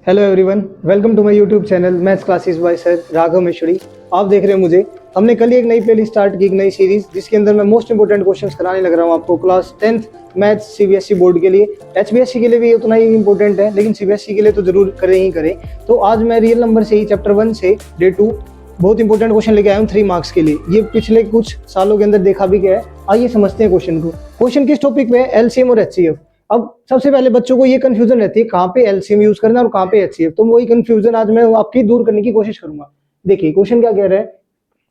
Hello everyone, welcome to my YouTube channel maths classes by sir Raghav Maheshwari. आप देख रहे हैं मुझे। हमने कल ही एक नई प्लेलिस्ट स्टार्ट की, एक नई सीरीज, जिसके अंदर मैं मोस्ट इंपोर्टेंट क्वेश्चंस कराने लग रहा हूँ आपको class 10th maths CBSE board के लिए। एचबीएसई के लिए भी उतना ही इंपॉर्टेंट है, लेकिन सीबीएसई के लिए तो जरूर करें ही करें। तो आज मैं रियल नंबर से ही चैप्टर 1 से डे 2 बहुत इंपॉर्टेंट क्वेश्चन लेके आया हूँ 3 मार्क्स के लिए। ये पिछले कुछ सालों के अंदर देखा भी गया है। आइए समझते हैं क्वेश्चन को। क्वेश्चन किस टॉपिक पे है? एलसीएम और एचसीएफ। अब सबसे पहले बच्चों को ये कंफ्यूजन रहती है कहाँ पे एलसीएम यूज करना है और कहाँ पे एचसीएफ, तो वही कंफ्यूजन आज मैं आपकी दूर करने की कोशिश करूंगा। देखिए क्वेश्चन क्या कह रहा है।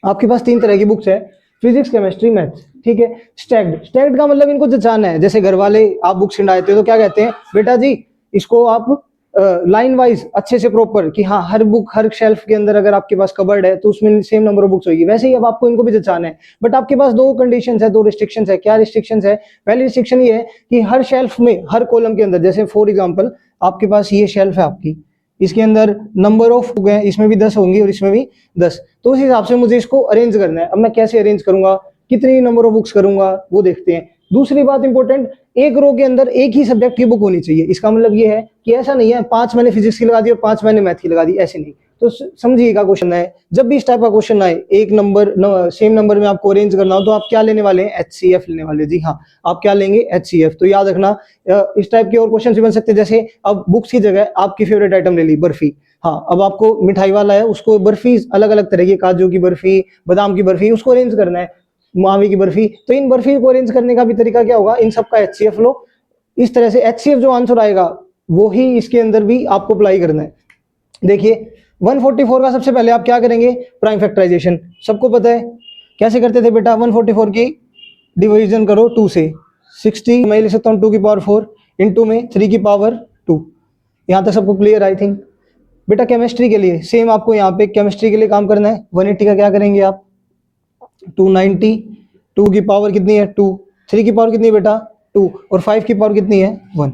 आपके पास 3 तरह की बुक्स है, फिजिक्स, केमिस्ट्री, मैथ्स, ठीक है। स्टैग्ड का मतलब इनको जचाना है। जैसे घर वाले आप बुक्स छिंडाते हो तो क्या कहते हैं, बेटा जी इसको आप लाइन वाइज अच्छे से प्रॉपर, कि हाँ हर बुक हर शेल्फ के अंदर अगर आपके पास कबर्ड है तो उसमें सेम नंबर ऑफ बुक्स होगी। वैसे ही अब आपको इनको भी जचाना है, बट आपके पास 2 कंडीशंस है, 2 रिस्ट्रिक्शंस है। क्या रिस्ट्रिक्शंस है? पहली रिस्ट्रिक्शन ये है कि हर शेल्फ में, हर कॉलम के अंदर, जैसे फॉर एग्जांपल आपके पास ये शेल्फ है आपकी, इसके अंदर नंबर ऑफ बुक है, इसमें भी 10 होंगी और इसमें भी 10, तो उस हिसाब से मुझे इसको अरेंज करना है। अब मैं कैसे अरेंज करूंगा, कितनी नंबर ऑफ बुक्स करूंगा, वो देखते हैं। दूसरी बात इंपॉर्टेंट, एक रो के अंदर एक ही सब्जेक्ट की बुक होनी चाहिए। इसका मतलब ये है कि ऐसा नहीं है 5 मैंने फिजिक्स की लगा दी और 5 मैंने मैथ की लगा दी, ऐसे नहीं। तो समझिएगा क्वेश्चन है, जब भी इस टाइप का क्वेश्चन आए, एक नंबर सेम नंबर में आपको अरेंज करना हो, तो आप क्या लेने वाले हैं? एचसीएफ लेने वाले। जी हाँ, आप क्या लेंगे? एचसीएफ। तो याद रखना, इस टाइप के और क्वेश्चन भी बन सकते हैं। जैसे अब बुक्स की जगह आपकी फेवरेट आइटम ले ली, बर्फी। हाँ, अब आपको मिठाई वाला है, उसको बर्फी अलग अलग तरह की, काजू की बर्फी, बादाम की बर्फी, उसको अरेंज करना है, मावे की बर्फी। तो इन बर्फी को अरेंज करने का भी तरीका क्या होगा? इन सबका एचसीएफ लो। इस तरह से एचसीएफ जो आंसर आएगा वो ही इसके अंदर भी आपको अप्लाई करना है। देखिए 144 का सबसे पहले आप क्या करेंगे? Prime factorisation. सबको पता है कैसे करते थे बेटा? 144 की डिवीजन करो 2 से। 60 मैं लिख सकता हूँ 2 की पावर 4 इंटू में 3 की पावर 2। यहाँ तक सबको क्लियर आई थिंक। बेटा केमिस्ट्री के लिए सेम आपको यहाँ पे केमिस्ट्री के लिए काम करना है। 180 का क्या करेंगे आप? 290, 2 की पावर कितनी है? 2, 3 की पावर कितनी है बेटा? 2, और 5 की पावर कितनी है? 1।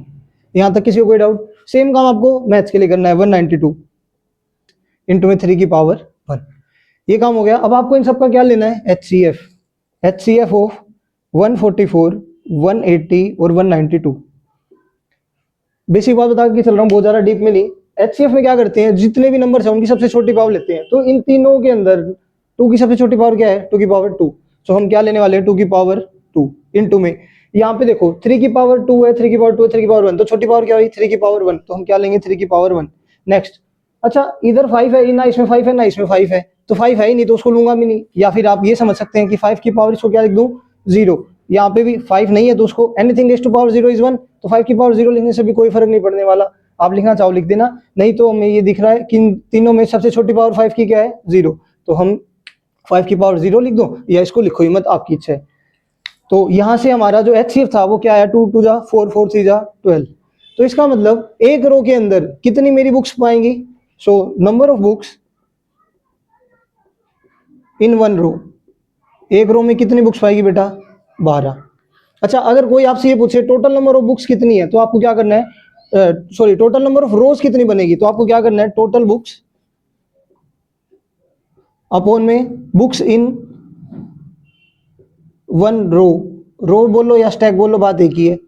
यहाँ तक किसी को कोई डाउट? सेम काम आपको मैथ्स के लिए करना है। 192 इंटू में 3 की पावर 1। ये काम हो गया। अब आपको इन सबका क्या लेना है? एचसीएफ। एचसीएफ ऑफ 144, 180 और 192। बेसिक बात बता के चल रहा हूँ, बहुत ज्यादा डीप में नहीं। एचसीएफ में क्या करते हैं, जितने भी नंबर है उनकी सबसे छोटी पावर लेते हैं। तो इन तीनों के अंदर 2 की सबसे छोटी पावर क्या है? 2 की पावर 2। तो हम क्या लेने वाले हैं? 2 की पावर 2 इंटू में, यहाँ पे देखो 3 की पावर 2 है, 3 की पावर 2 है, 3 की पावर 1, तो छोटी पावर क्या हुई? 3 की पावर 1। तो हम क्या लेंगे? 3 की पावर 1। नेक्स्ट, अच्छा इधर 5 है, ना इसमें 5 है ना इसमें 5 है, तो 5 है ही नहीं तो उसको लूंगा भी नहीं। या फिर आप ये समझ सकते हैं कि 5 की पावर इसको क्या लिख दूं? 0। यहाँ पे भी 5 नहीं है तो उसको anything raise to power 0 is 1, तो 5 की पावर 0 लिखने से भी कोई फर्क नहीं पड़ने वाला। आप लिखना चाहो लिख देना, नहीं तो हमें ये दिख रहा है कि तीनों में सबसे छोटी पावर 5 की क्या है? 0। तो हम 5 की पावर 0 लिख दो, या इसको लिखो ही मत, आपकी इच्छा है। तो यहाँ से हमारा जो एचसीएफ था वो क्या आया? 2 2 जा 4, 4 3 जा 12। तो इसका मतलब एक रो के अंदर कितनी मेरी बुक्स पाएंगी? So number of books in one row. एक रो में कितनी बुक्स पाएगी बेटा? 12। अच्छा अगर कोई आपसे ये पूछे टोटल नंबर ऑफ बुक्स कितनी है, तो आपको क्या करना है? सॉरी, टोटल नंबर ऑफ रोज कितनी बनेगी, तो आपको क्या करना है? टोटल बुक्स अपॉन में बुक्स इन वन रो। रो बोलो या स्टैक बोलो, बात एक ही है।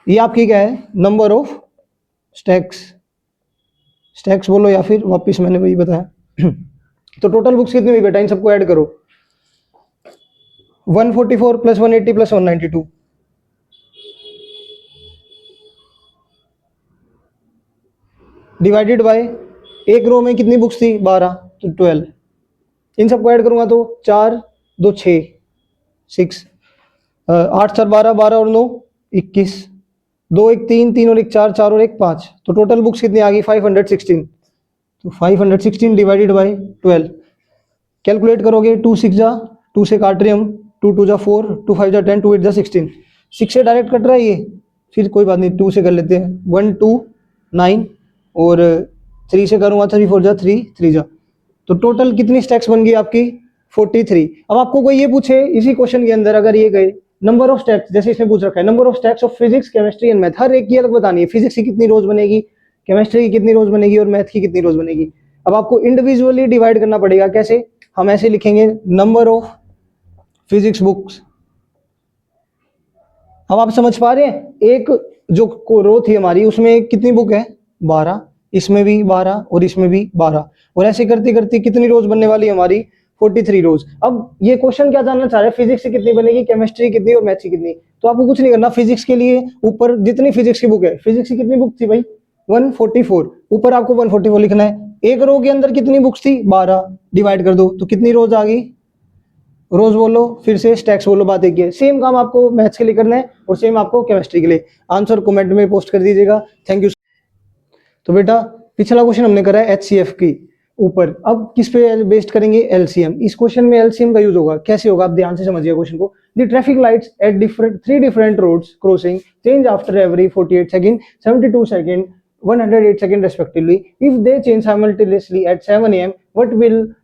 ये आपकी क्या है? Number of stacks. स्टैक्स बोलो या फिर वापस मैंने वही बताया। तो टोटल बुक्स कितनी हुई बेटा? इन सबको ऐड करो। 144 प्लस 180 प्लस 192, डिवाइडेड बाय एक रो में कितनी बुक्स थी? 12, तो 12। इन सबको ऐड करूंगा तो 4 2 6 6, 8 4 12, 12 और 9 21, 2 1 3, 3 और 1 4, 4 और 1 5, तो टोटल बुक्स कितनी आ गई? 516। तो 516 डिवाइडेड बाय 12 कैलकुलेट करोगे। 2 6 जा, 2 से काट रहे हम, 2 2 जा 4, 2 5 जा 10, 2 8 जा 16। 6 से डायरेक्ट कट रहा है ये, फिर कोई बात नहीं 2 से कर लेते हैं। 1 2 9 और 3 से करूँगा 3 4 जा 3 3 जा, तो टोटल कितनी स्टैक्स बन गई आपकी? 43। अब आपको कोई ये पूछे इसी क्वेश्चन के अंदर, अगर ये गए नंबर ऑफ स्टैक्स, जैसे इसमें पूछ रखा है number of stacks of physics, chemistry and math, हर एक की अलग बतानी है। फिजिक्स की कितनी रोज बनेगी, केमिस्ट्री की कितनी रोज बनेगी और मैथ की कितनी रोज बनेगी। अब आपको इंडिविजुअली डिवाइड करना पड़ेगा। कैसे? हम ऐसे लिखेंगे नंबर ऑफ फिजिक्स बुक्स। अब आप समझ पा रहे हैं, एक जो रो थी हमारी उसमें कितनी बुक है? 12। इसमें भी 12 और इसमें भी 12, और ऐसे करते करते कितनी रोज बनने वाली है हमारी 43 रोज। अब ये क्वेश्चन क्या जानना चाह रहे हैं, फिजिक्स की कितनी बनेगी, केमिस्ट्री कितनी और मैथ्स की कितनी। तो आपको कुछ नहीं करना, फिजिक्स के लिए ऊपर जितनी फिजिक्स की बुक है, फिजिक्स की कितनी बुक थी भाई 144, ऊपर आपको 144 लिखना है। एक रो के अंदर कितनी बुक्स थी 12, डिवाइड कर दो तो कितनी रोज आ गई, रोज बोलो फिर से, स्टैक्स बोलो, बात एक ही है। सेम काम आपको मैथ्स के लिए करना है और सेम आपको केमिस्ट्री के लिए। आंसर कमेंट में पोस्ट कर दीजिएगा। Thank you. तो बेटा पिछला क्वेश्चन हमने करा है एचसीएफ की ऊपर, अब किस पे बेस्ड करेंगे, एलसीएम। इस क्वेश्चन में एलसीएम का यूज होगा, कैसे होगा आप ध्यान से समझिए क्वेश्चन को। The traffic lights at three different roads crossing change after every 48 second, 72 second, 108 second respectively. If they change simultaneously at 7 am,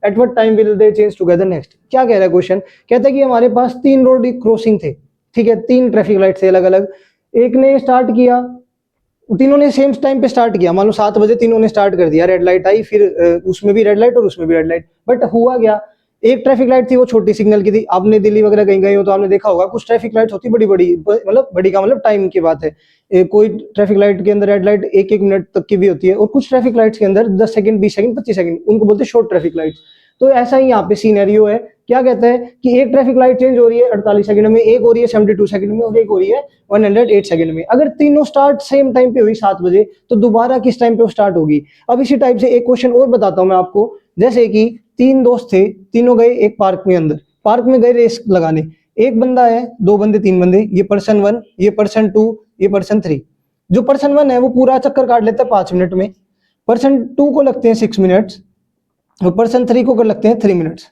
at what time will they change together next? क्या कह रहा है क्वेश्चन, कहता है कि हमारे पास 3 road crossing थे, ठीक है, 3 ट्रैफिक लाइट थे अलग अलग। एक ने स्टार्ट किया, तीनों ने सेम टाइम पे स्टार्ट किया, मान लो 7 बजे तीनों ने स्टार्ट कर दिया, रेड लाइट आई, फिर उसमें भी रेड लाइट और उसमें भी रेड लाइट। बट हुआ क्या, एक ट्रैफिक लाइट थी वो छोटी सिग्नल की थी। आपने दिल्ली वगैरह कहीं गए हो तो आपने देखा होगा कुछ ट्रैफिक लाइट्स होती बड़ी बड़ी, मतलब बड़ी का मतलब टाइम की बात है। कोई ट्रैफिक लाइट के अंदर रेड लाइट 1-1 मिनट तक की भी होती है, और कुछ ट्रैफिक लाइट्स के अंदर 10 सेकंड, 20 सेकंड, 25 सेकंड, उनको बोलते हैं शॉर्ट ट्रैफिक लाइट्स। तो ऐसा ही यहाँ पे सीनेरियो है, क्या कहता है कि एक ट्रैफिक लाइट चेंज हो रही है 48 सेकंड में, एक हो रही है 72 सेकंड में, और एक हो रही है 108 सेकंड में। अगर तीनों स्टार्ट सेम टाइम पे हुई 7 बजे, तो दोबारा किस टाइम पे वो स्टार्ट होगी। अब इसी टाइप से एक क्वेश्चन और बताता हूं मैं आपको। जैसे कि 3 दोस्त थे, तीनों गए एक पार्क में, अंदर पार्क में गए रेस लगाने। एक बंदा है, 2 बंदे, 3 बंदे, ये पर्सन 1, ये पर्सन 2, ये पर्सन 3। जो पर्सन 1 है वो पूरा चक्कर काट लेता है 5 मिनट में, पर्सन 2 को लगते हैं 6 मिनट्स, और पर्सन 3 को कर लगते हैं 3 मिनट्स।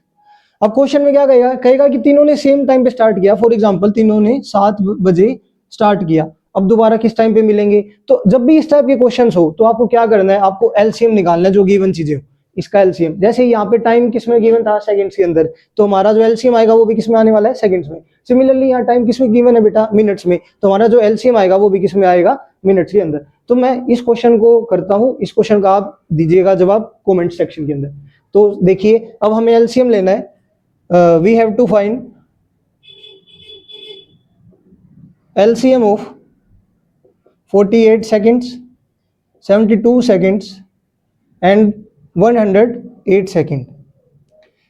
अब क्वेश्चन में क्या कहेगा, कहेगा कि तीनों ने सेम टाइम पे स्टार्ट किया। फॉर एग्जांपल तीनों ने 7 बजे स्टार्ट किया, अब दोबारा किस टाइम पे मिलेंगे। तो जब भी इस टाइप के क्वेश्चंस हो तो आपको क्या करना है, आपको एलसीएम निकालना है जो गिवन चीजें हो, इसका एलसीएम। जैसे यहाँ पे टाइम किसमें गिवन था, सेकंड्स के अंदर, तो हमारा जो एलसीएम आएगा वो भी किसमें आने वाला है, सेकंड्स में। सिमिलरली यहाँ टाइम किसमें गिवन है बेटा, मिनट्स में, तो हमारा जो एलसीएम आएगा वो भी किसमें आएगा, मिनट्स के अंदर। तो मैं इस क्वेश्चन को करता हूँ, इस क्वेश्चन का आप दीजिएगा जवाब कॉमेंट सेक्शन के अंदर। तो देखिए अब हमें एलसीएम लेना है। We have to find LCM of 48 seconds, 72 seconds and 108 second.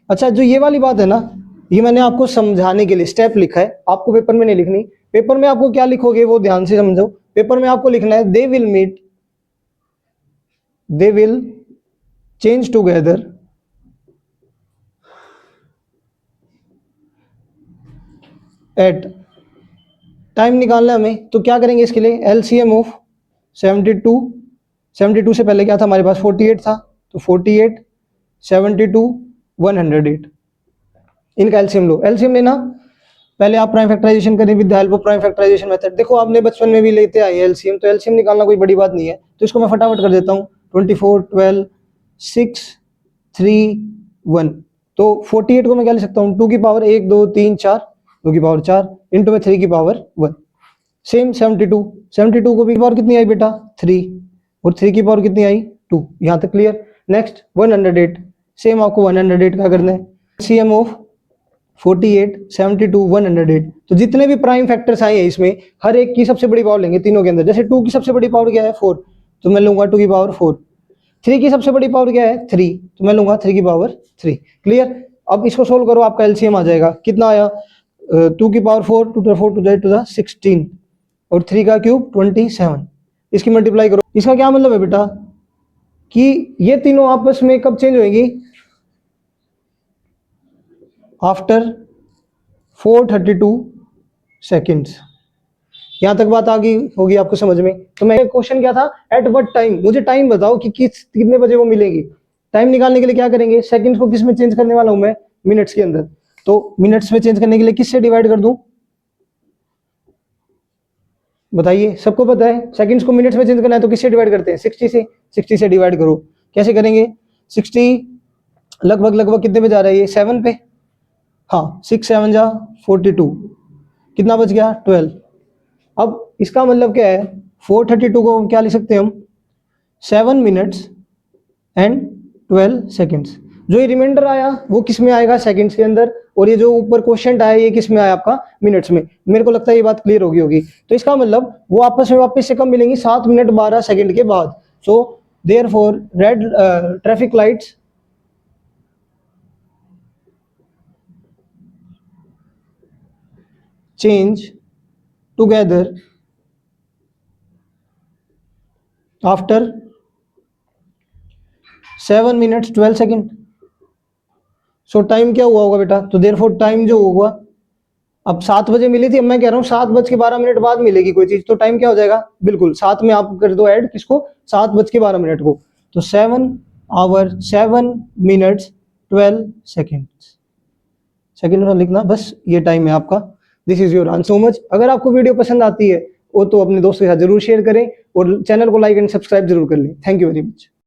अच्छा, जो ये वाली बात है ना, ये मैंने आपको समझाने के लिए स्टेप लिखा है, आपको पेपर में नहीं लिखनी। पेपर में आपको क्या लिखोगे वो ध्यान से समझो। पेपर में आपको लिखना है they will change together at, time निकालना है हमें, तो क्या करेंगे इसके लिए, एलसीएम ऑफ 72 से पहले क्या था हमारे पास 48 था, तो 48, 72, 108, इनका एलसीएम लो। एलसीएम लेना, पहले आप प्राइम फैक्टराइजेशन करें with the help of prime factorisation method. देखो आपने बचपन में भी लेते आए एलसीएम, तो एलसीएम निकालना कोई बड़ी बात नहीं है। तो इसको मैं फटाफट कर देता हूँ, 24, 12, 6, 3, 1। तो 48 को मैं क्या ले सकता हूँ, 2 की पावर 1, 2, 3, 4, 2 की पावर 4 इंटू में 3 की पावर 1। सेम 72 को भी पावर कितनी आई बेटा 3, और 3 की पावर कितनी आई 2। यहाँ तक क्लियर। नेक्स्ट 108, सेम आपको 108 का करना है। CM of 48, 72, 108। तो जितने भी प्राइम फैक्टर्स आए हैं इसमें, हर एक की सबसे बड़ी पावर लेंगे तीनों के अंदर। जैसे 2 की सबसे बड़ी पावर क्या है 4, तो मैं लूंगा 2 की पावर 4। 3 की सबसे बड़ी पावर क्या है 3, तो मैं लूंगा 3 की पावर 3। क्लियर। अब इसको सोल्व करो, आपका एलसीएम आ जाएगा, कितना आया 2 की पावर 4, 2 to the 16, और 3 का क्यूब 27। इसकी मल्टीप्लाई करो। इसका क्या मतलब है बेटा कि ये तीनों आपस में कब चेंज होंगी, आफ्टर 432 सेकेंड्स। यहां तक बात आ गई होगी आपको समझ में। तो मैं क्वेश्चन क्या था, एट व्हाट टाइम, मुझे टाइम बताओ कि कितने बजे वो मिलेंगी। टाइम निकालने के लिए क्या करेंगे, सेकंड्स को किस में चेंज करने वाला हूं मैं, मिनट्स के अंदर। तो मिनट्स में चेंज करने के लिए किससे डिवाइड कर दूं, बताइए, सबको पता है सेकंड्स को मिनट्स में चेंज करना है तो किससे डिवाइड करते हैं, 60 से। 60 से डिवाइड करो, कैसे करेंगे, 60 लगभग कितने पे जा रहा है ये 7 पे, हाँ 6 7 जा 42, कितना बच गया 12। अब इसका मतलब क्या है, 432 को क्या लिख सकते हैं हम, 7 मिनट्स एंड 12 सेकेंड्स। जो ये रिमाइंडर आया वो किस में आएगा, सेकंड्स के अंदर, और ये जो ऊपर क्वेश्चन आया ये किस में आया आपका, मिनट्स में। मेरे को लगता है ये बात क्लियर होगी। तो इसका मतलब वो आपस में वापस से कब मिलेंगी, 7 मिनट 12 सेकंड के बाद। सो Therefore, red traffic lights change together after 7 minutes 12 second. सो टाइम क्या हुआ होगा बेटा? तो देयरफॉर टाइम जो होगा, अब 7 बजे मिली थी, अब मैं कह रहा हूँ 7:12 बाद मिलेगी कोई चीज, तो टाइम क्या हो जाएगा? बिल्कुल 7 में आप कर दो ऐड किसको? 7:12 को। तो 7 hours 7 minutes 12 seconds। सेकेंड में लिखना बस, ये टाइम है आपका। This is your answer. So much. अगर आपको वीडियो पसंद आती है वो तो अपने दोस्तों के साथ जरूर शेयर करें और चैनल को लाइक एंड सब्सक्राइब जरूर कर लें। Thank you very much.